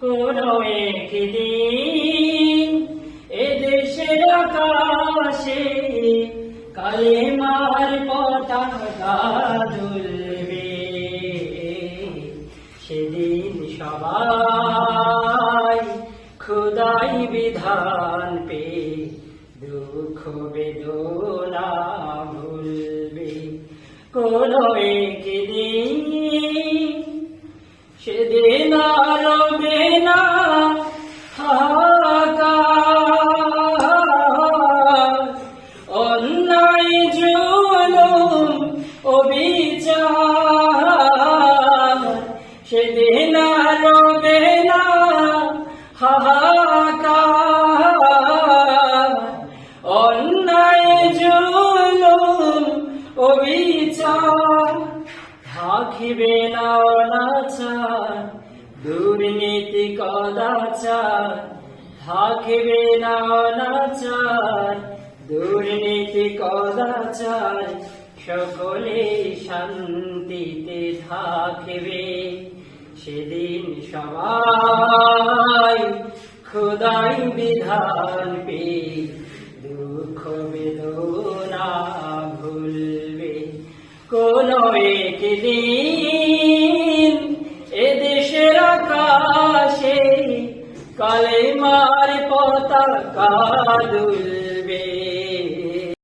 কোনো একদিন এদেশের আকাশে কালেমার পতাকা দুলবে, সেদিন সবাই খোদাই বিধান পে দুঃখ বেদনা ভুলবে। কোনো একদিন সেদিন আর রবে না হাহাকার, অন্যায় জুলুম অবিচার, সেদিন আর রবে না হাহাকার, অন্যায় জুলুম অবিচার, থাকিবে না অনাচার দুর্নীতি কদাচার, থাকিবে না অনাচার দুর্নীতি কদাচার, সকলে শান্তিতে থাকিবে, সেদিন সবাই খোদাই বিধান পে দুঃখ বেদনা ভুলবে। কোনো একদিন এদেশের আকাশে কালেমার পতাকা দুলবে।